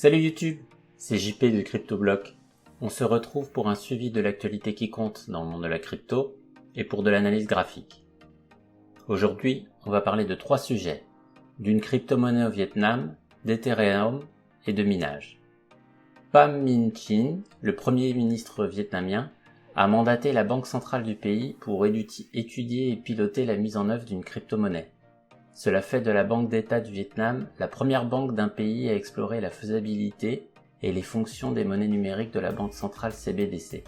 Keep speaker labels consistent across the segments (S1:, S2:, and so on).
S1: Salut YouTube, c'est JP de CryptoBlock. On se retrouve pour un suivi de l'actualité qui compte dans le monde de la crypto et pour de l'analyse graphique. Aujourd'hui, on va parler de 3 sujets, d'une crypto-monnaie au Vietnam, d'Ethereum et de minage. Pham Minh Chinh, le premier ministre vietnamien, a mandaté la banque centrale du pays pour étudier et piloter la mise en œuvre d'une crypto-monnaie. Cela fait de la Banque d'État du Vietnam la première banque d'un pays à explorer la faisabilité et les fonctions des monnaies numériques de la banque centrale CBDC.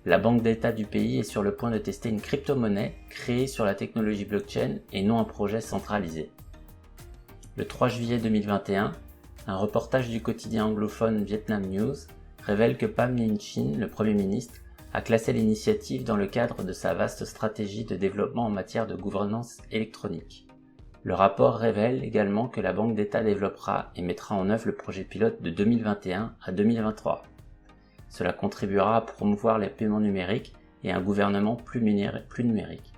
S1: La Banque d'État du pays est sur le point de tester une crypto-monnaie créée sur la technologie blockchain et non un projet centralisé. Le 3 juillet 2021, un reportage du quotidien anglophone Vietnam News révèle que Pham Minh Chinh, le Premier ministre, a classé l'initiative dans le cadre de sa vaste stratégie de développement en matière de gouvernance électronique. Le rapport révèle également que la Banque d'État développera et mettra en œuvre le projet pilote de 2021 à 2023. Cela contribuera à promouvoir les paiements numériques et un gouvernement plus numérique.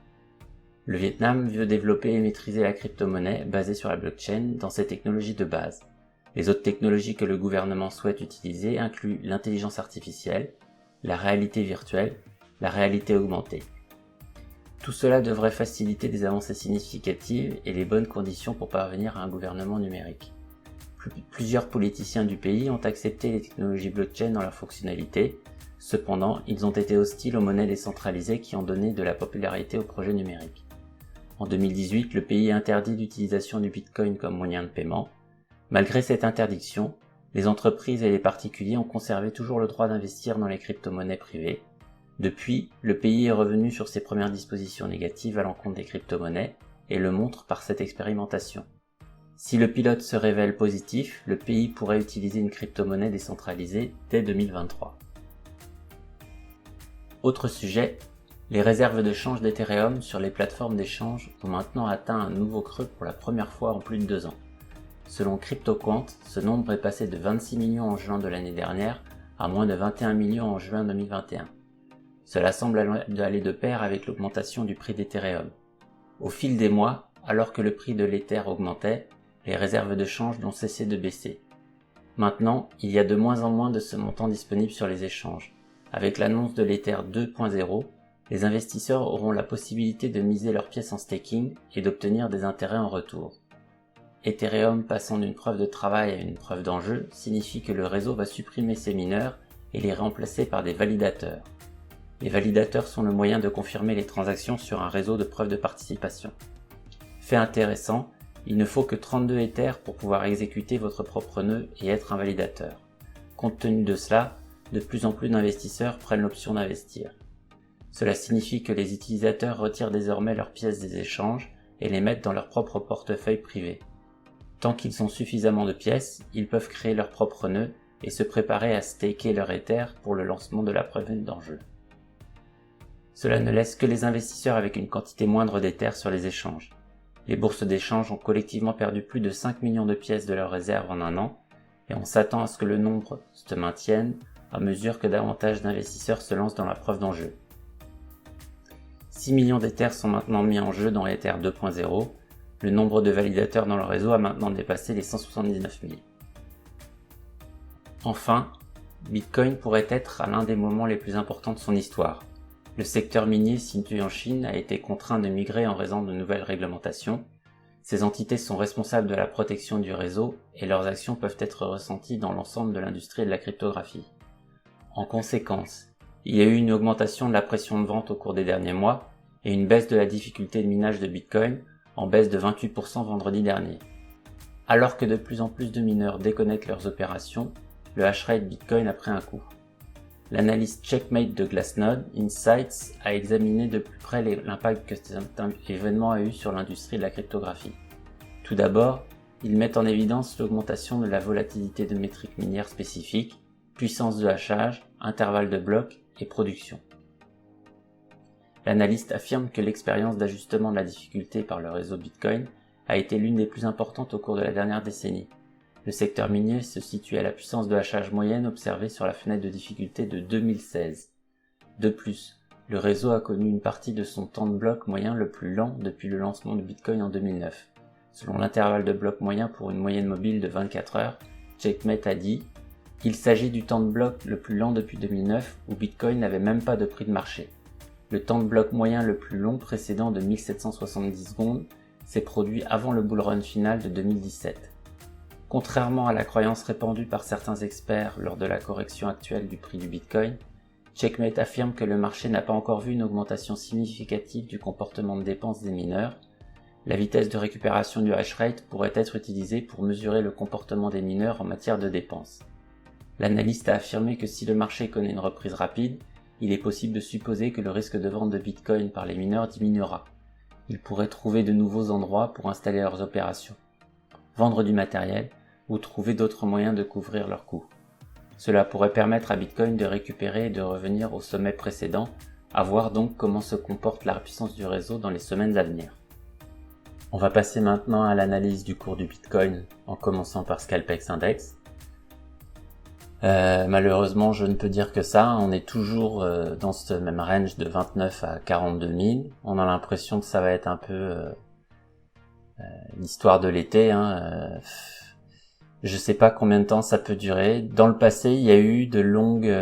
S1: Le Vietnam veut développer et maîtriser la crypto-monnaie basée sur la blockchain dans ses technologies de base. Les autres technologies que le gouvernement souhaite utiliser incluent l'intelligence artificielle, la réalité virtuelle, la réalité augmentée. Tout cela devrait faciliter des avancées significatives et les bonnes conditions pour parvenir à un gouvernement numérique. Plusieurs politiciens du pays ont accepté les technologies blockchain dans leurs fonctionnalités, cependant ils ont été hostiles aux monnaies décentralisées qui ont donné de la popularité au projet numérique. En 2018, le pays a interdit l'utilisation du Bitcoin comme moyen de paiement. Malgré cette interdiction, les entreprises et les particuliers ont conservé toujours le droit d'investir dans les crypto-monnaies privées. Depuis, le pays est revenu sur ses premières dispositions négatives à l'encontre des crypto-monnaies et le montre par cette expérimentation. Si le pilote se révèle positif, le pays pourrait utiliser une crypto-monnaie décentralisée dès 2023. Autre sujet, les réserves de change d'Ethereum sur les plateformes d'échange ont maintenant atteint un nouveau creux pour la première fois en plus de 2 ans. Selon CryptoQuant, ce nombre est passé de 26 millions en juin de l'année dernière à moins de 21 millions en juin 2021. Cela semble aller de pair avec l'augmentation du prix d'Ethereum. Au fil des mois, alors que le prix de l'Ether augmentait, les réserves de change n'ont cessé de baisser. Maintenant, il y a de moins en moins de ce montant disponible sur les échanges. Avec l'annonce de l'Ether 2.0, les investisseurs auront la possibilité de miser leurs pièces en staking et d'obtenir des intérêts en retour. Ethereum passant d'une preuve de travail à une preuve d'enjeu signifie que le réseau va supprimer ses mineurs et les remplacer par des validateurs. Les validateurs sont le moyen de confirmer les transactions sur un réseau de preuves de participation. Fait intéressant, il ne faut que 32 Ethers pour pouvoir exécuter votre propre nœud et être un validateur. Compte tenu de cela, de plus en plus d'investisseurs prennent l'option d'investir. Cela signifie que les utilisateurs retirent désormais leurs pièces des échanges et les mettent dans leur propre portefeuille privé. Tant qu'ils ont suffisamment de pièces, ils peuvent créer leur propre nœud et se préparer à staker leur Ether pour le lancement de la preuve d'enjeu. Cela ne laisse que les investisseurs avec une quantité moindre d'Ether sur les échanges. Les bourses d'échange ont collectivement perdu plus de 5 millions de pièces de leurs réserves en un an, et on s'attend à ce que le nombre se maintienne à mesure que davantage d'investisseurs se lancent dans la preuve d'enjeu. 6 millions d'Ether sont maintenant mis en jeu dans Ether 2.0, le nombre de validateurs dans le réseau a maintenant dépassé les 179 000. Enfin, Bitcoin pourrait être à l'un des moments les plus importants de son histoire. Le secteur minier situé en Chine a été contraint de migrer en raison de nouvelles réglementations. Ces entités sont responsables de la protection du réseau et leurs actions peuvent être ressenties dans l'ensemble de l'industrie de la cryptographie. En conséquence, il y a eu une augmentation de la pression de vente au cours des derniers mois et une baisse de la difficulté de minage de Bitcoin en baisse de 28% vendredi dernier. Alors que de plus en plus de mineurs déconnectent leurs opérations, le hash rate Bitcoin a pris un coup. L'analyste Checkmate de Glassnode Insights a examiné de plus près l'impact que cet événement a eu sur l'industrie de la cryptographie. Tout d'abord, ils mettent en évidence l'augmentation de la volatilité de métriques minières spécifiques, puissance de hachage, intervalle de blocs et production. L'analyste affirme que l'expérience d'ajustement de la difficulté par le réseau Bitcoin a été l'une des plus importantes au cours de la dernière décennie. Le secteur minier se situe à la puissance de hachage moyenne observée sur la fenêtre de difficulté de 2016. De plus, le réseau a connu une partie de son temps de bloc moyen le plus lent depuis le lancement de Bitcoin en 2009. Selon l'intervalle de bloc moyen pour une moyenne mobile de 24 heures, Checkmate a dit « Il s'agit du temps de bloc le plus lent depuis 2009 où Bitcoin n'avait même pas de prix de marché. Le temps de bloc moyen le plus long précédent de 1770 secondes s'est produit avant le bull run final de 2017. Contrairement à la croyance répandue par certains experts lors de la correction actuelle du prix du Bitcoin, Checkmate affirme que le marché n'a pas encore vu une augmentation significative du comportement de dépenses des mineurs. La vitesse de récupération du hash rate pourrait être utilisée pour mesurer le comportement des mineurs en matière de dépenses. L'analyste a affirmé que si le marché connaît une reprise rapide, il est possible de supposer que le risque de vente de Bitcoin par les mineurs diminuera. Ils pourraient trouver de nouveaux endroits pour installer leurs opérations, vendre du matériel ou trouver d'autres moyens de couvrir leurs coûts. Cela pourrait permettre à Bitcoin de récupérer et de revenir au sommet précédent, à voir donc comment se comporte la puissance du réseau dans les semaines à venir. On va passer maintenant à l'analyse du cours du Bitcoin en commençant par Scalpex Index. Malheureusement, je ne peux dire que ça, on est toujours dans ce même range de 29 à 42 000. On a l'impression que ça va être un peu l'histoire de l'été. Je sais pas combien de temps ça peut durer. Dans le passé, il y a eu de longues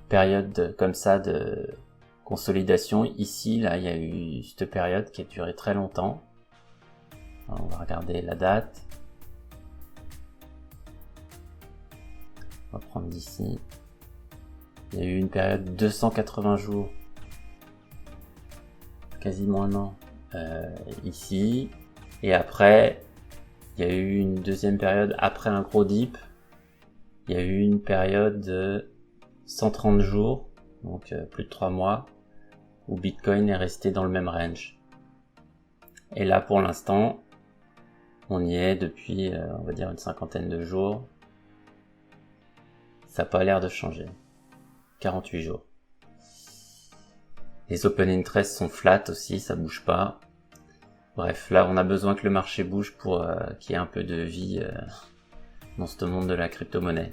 S1: périodes comme ça de consolidation. Ici, là, il y a eu cette période qui a duré très longtemps. Alors, on va regarder la date. On va prendre d'ici. Il y a eu une période de 280 jours, quasiment un an, ici. Et après, il y a eu une deuxième période après un gros dip. Il y a eu une période de 130 jours, donc plus de 3 mois, où Bitcoin est resté dans le même range. Et là, pour l'instant, on y est depuis, on va dire, une cinquantaine de jours. Ça n'a pas l'air de changer. 48 jours. Les open interest sont flat aussi, ça bouge pas. Bref, là on a besoin que le marché bouge pour qu'il y ait un peu de vie dans ce monde de la crypto-monnaie.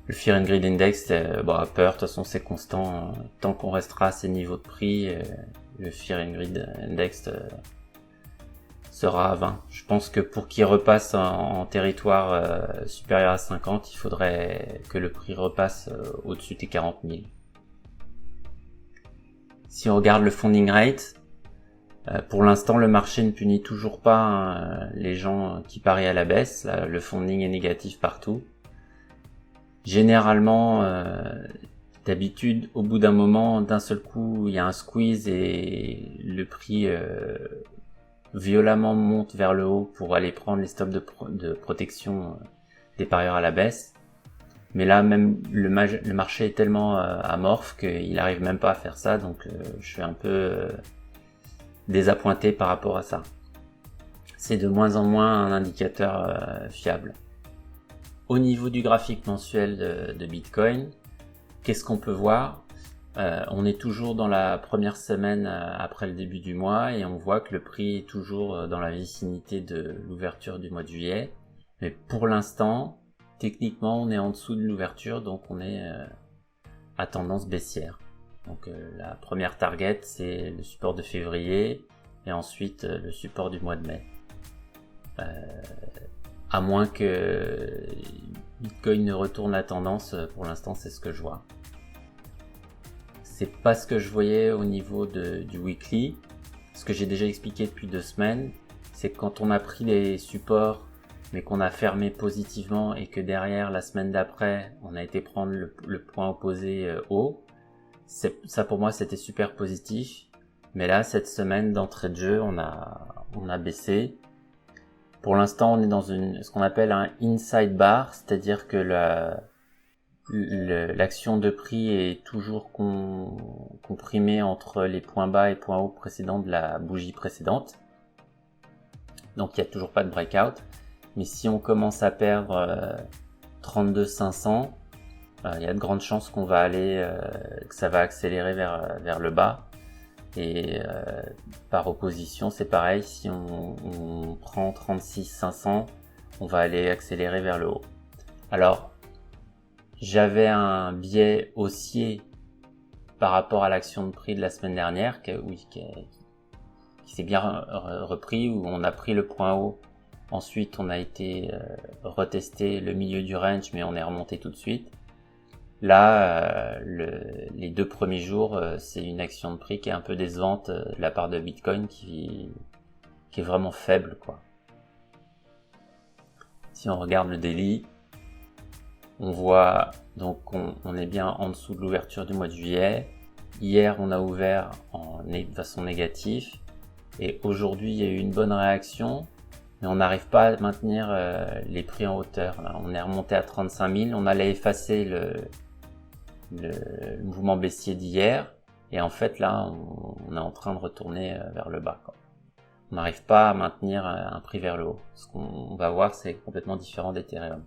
S1: Le Fear and Greed Index, a peur, de toute façon c'est constant. Tant qu'on restera à ces niveaux de prix, le Fear and Greed Index sera à 20. Je pense que pour qu'il repasse en territoire supérieur à 50, il faudrait que le prix repasse au-dessus des 40 000. Si on regarde le funding rate, pour l'instant le marché ne punit toujours pas les gens qui parient à la baisse. Le funding est négatif partout. Généralement, d'habitude, au bout d'un moment, d'un seul coup, il y a un squeeze et le prix violemment monte vers le haut pour aller prendre les stops de protection des parieurs à la baisse. Mais là, même le marché est tellement amorphe qu'il n'arrive même pas à faire ça, donc je suis un peu désappointé par rapport à ça. C'est de moins en moins un indicateur fiable. Au niveau du graphique mensuel de Bitcoin, qu'est-ce qu'on peut voir ? On est toujours dans la première semaine après le début du mois et on voit que le prix est toujours dans la vicinité de l'ouverture du mois de juillet. Mais pour l'instant, techniquement, on est en dessous de l'ouverture, donc on est à tendance baissière. Donc la première target, c'est le support de février et ensuite le support du mois de mai. À moins que Bitcoin ne retourne la tendance, pour l'instant, c'est ce que je vois. C'est pas ce que je voyais au niveau du weekly. Ce que j'ai déjà expliqué depuis 2 semaines, c'est que quand on a pris les supports, mais qu'on a fermé positivement et que derrière, la semaine d'après, on a été prendre le point opposé haut, ça pour moi c'était super positif. Mais là, cette semaine d'entrée de jeu, on a baissé. Pour l'instant, on est dans ce qu'on appelle un inside bar, c'est-à-dire que l'action de prix est toujours comprimée entre les points bas et points hauts précédents de la bougie précédente. Donc il n'y a toujours pas de breakout. Mais si on commence à perdre 32 500, il y a de grandes chances qu'on va que ça va accélérer vers le bas. Et par opposition, c'est pareil, si on prend 36 500, on va aller accélérer vers le haut. Alors, j'avais un biais haussier par rapport à l'action de prix de la semaine dernière, qui s'est bien repris, où on a pris le point haut Ensuite, on a été retester le milieu du range, mais on est remonté tout de suite. Là, les 2 premiers jours, c'est une action de prix qui est un peu décevante de la part de Bitcoin, qui est vraiment faible, quoi. Si on regarde le daily, on voit donc on est bien en dessous de l'ouverture du mois de juillet. Hier, on a ouvert de façon négative, et aujourd'hui, il y a eu une bonne réaction, mais on n'arrive pas à maintenir les prix en hauteur. Là, on est remonté à 35 000, on allait effacer le mouvement baissier d'hier, et en fait là, on est en train de retourner vers le bas, quoi. On n'arrive pas à maintenir un prix vers le haut. Ce qu'on va voir, c'est complètement différent d'Ethereum.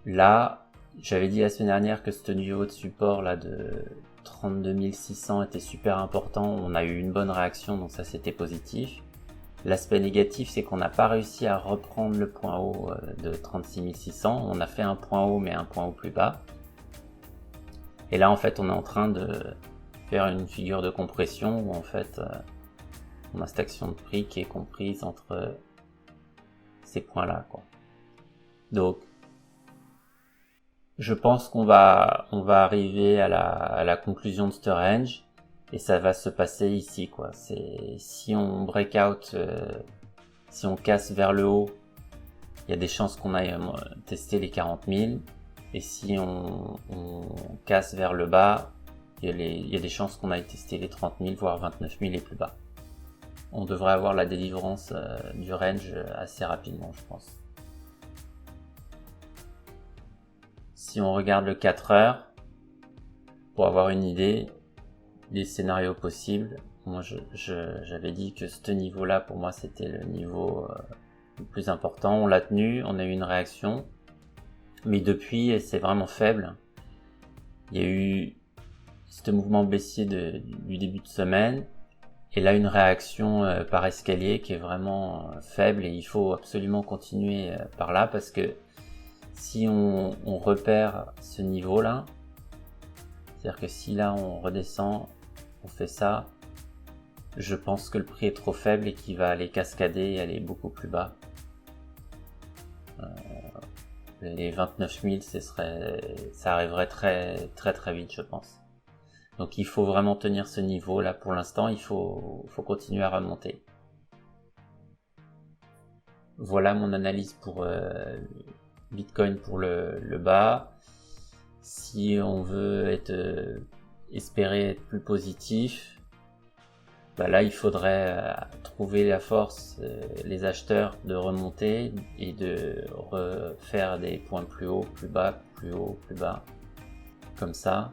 S1: Là, j'avais dit la semaine dernière que ce niveau de support là de 32 600 était super important. On a eu une bonne réaction, donc ça c'était positif. L'aspect négatif, c'est qu'on n'a pas réussi à reprendre le point haut de 36 600. On a fait un point haut, mais un point haut plus bas. Et là, en fait, on est en train de faire une figure de compression où en fait on a cette action de prix qui est comprise entre ces points là, quoi. Donc je pense qu'on va arriver à la conclusion de ce range, et ça va se passer ici, quoi. C'est si on break out, si on casse vers le haut, il y a des chances qu'on aille tester les 40 000, et si on casse vers le bas, il y a des chances qu'on aille tester les 30 000, voire 29 000 et plus bas. On devrait avoir la délivrance du range assez rapidement, je pense. Si on regarde le 4 heures, pour avoir une idée des scénarios possibles, moi j'avais dit que ce niveau-là, pour moi, c'était le niveau le plus important. On l'a tenu, on a eu une réaction, mais depuis, c'est vraiment faible. Il y a eu ce mouvement baissier du début de semaine, et là une réaction par escalier qui est vraiment faible, et il faut absolument continuer par là, parce que si on repère ce niveau là, c'est-à-dire que si là on redescend, on fait ça, je pense que le prix est trop faible et qu'il va aller cascader et aller beaucoup plus bas. Les 29 000, ça arriverait très très très vite, je pense. Donc il faut vraiment tenir ce niveau là pour l'instant, il faut continuer à remonter. Voilà mon analyse pour Bitcoin pour le bas. Si on veut espérer être plus positif, là il faudrait trouver la force, les acheteurs, de remonter et de refaire des points plus haut, plus bas, plus haut, plus bas, comme ça.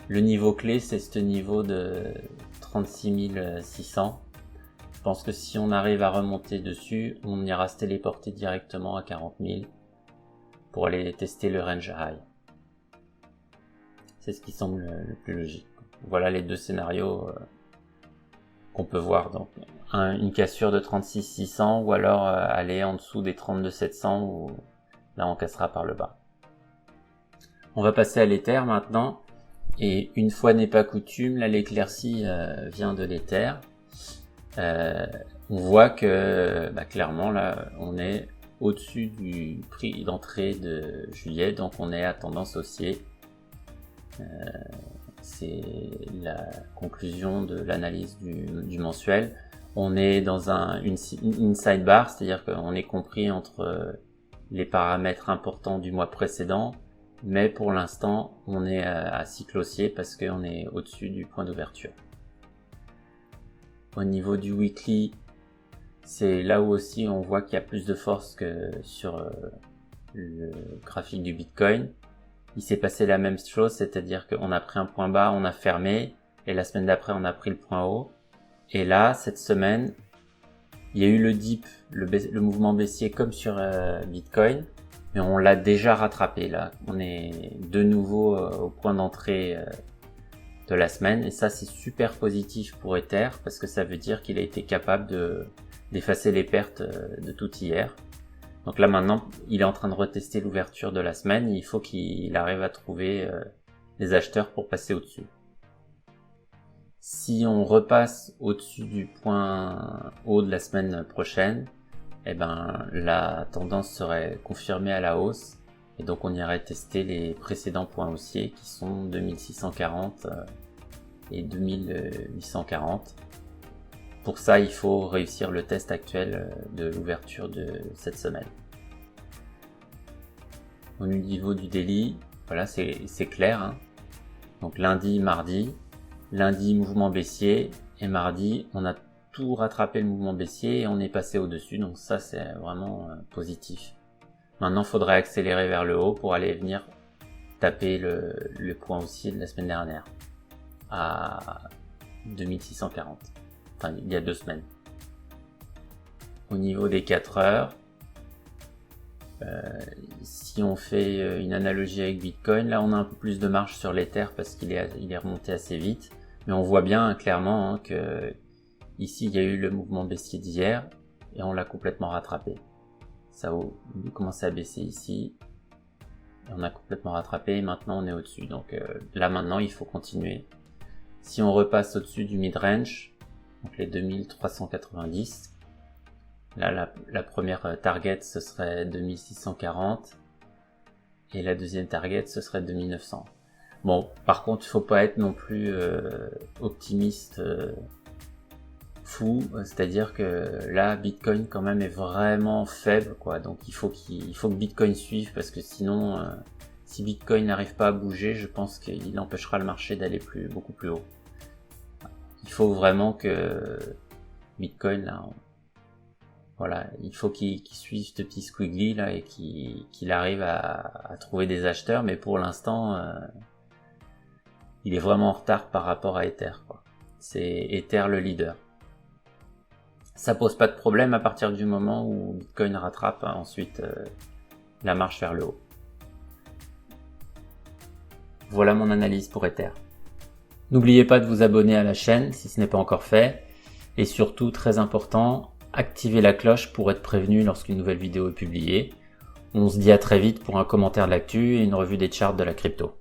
S1: Le niveau clé, c'est ce niveau de 36 600. Je pense que si on arrive à remonter dessus, on ira se téléporter directement à 40 000 pour aller tester le range high. C'est ce qui semble le plus logique. Voilà les deux scénarios qu'on peut voir. Donc une cassure de 36 600, ou alors aller en dessous des 32 700, où là on cassera par le bas. On va passer à l'Ether maintenant. Et une fois n'est pas coutume, là l'éclaircie vient de l'Ether. On voit que clairement là on est au-dessus du prix d'entrée de juillet, donc on est à tendance haussier. C'est la conclusion de l'analyse du mensuel. On est dans une sidebar, c'est-à-dire qu'on est compris entre les paramètres importants du mois précédent, mais pour l'instant on est à cycle haussier parce qu'on est au-dessus du point d'ouverture. Au niveau du weekly, c'est là où aussi on voit qu'il y a plus de force que sur le graphique du Bitcoin. Il s'est passé la même chose, c'est-à-dire qu'on a pris un point bas, on a fermé, et la semaine d'après on a pris le point haut. Et là, cette semaine, il y a eu le dip, le mouvement baissier comme sur Bitcoin, mais on l'a déjà rattrapé là. On est de nouveau au point d'entrée de la semaine, et ça c'est super positif pour Ether, parce que ça veut dire qu'il a été capable d'effacer les pertes de tout hier. Donc là maintenant, il est en train de retester l'ouverture de la semaine, et il faut qu'il arrive à trouver des acheteurs pour passer au-dessus. Si on repasse au-dessus du point haut de la semaine prochaine, eh ben, la tendance serait confirmée à la hausse et donc on irait tester les précédents points haussiers qui sont 2640 et 2840. Pour ça, il faut réussir le test actuel de l'ouverture de cette semaine. Au niveau du daily, voilà, c'est clair, hein. Donc lundi, mardi, mouvement baissier, et mardi, on a tout rattrapé le mouvement baissier et on est passé au-dessus, donc ça c'est vraiment positif. Maintenant, il faudrait accélérer vers le haut pour aller venir taper le point haussier de la semaine dernière à 2640, enfin il y a 2 semaines. Au niveau des 4 heures, si on fait une analogie avec Bitcoin, là on a un peu plus de marge sur l'Ether parce qu'il est remonté assez vite, mais on voit bien clairement hein, que ici il y a eu le mouvement baissier d'hier et on l'a complètement rattrapé. Ça a commencé à baisser ici et on a complètement rattrapé et maintenant on est au-dessus. Donc là maintenant il faut continuer. Si on repasse au-dessus du mid-range, donc les 2390, là la première target ce serait 2640 et la deuxième target ce serait 2900. Bon, par contre il faut pas être non plus optimiste fou, c'est-à-dire que là Bitcoin quand même est vraiment faible quoi, donc il faut que Bitcoin suive parce que sinon si Bitcoin n'arrive pas à bouger, je pense qu'il empêchera le marché d'aller beaucoup plus haut. Il faut vraiment que Bitcoin là, voilà, il faut qu'il suive ce petit squiggly là et qu'il arrive à trouver des acheteurs, mais pour l'instant il est vraiment en retard par rapport à Ether quoi. C'est Ether le leader. Ça pose pas de problème à partir du moment où Bitcoin rattrape ensuite la marche vers le haut. Voilà mon analyse pour Ether. N'oubliez pas de vous abonner à la chaîne si ce n'est pas encore fait. Et surtout, très important, activez la cloche pour être prévenu lorsqu'une nouvelle vidéo est publiée. On se dit à très vite pour un commentaire de l'actu et une revue des charts de la crypto.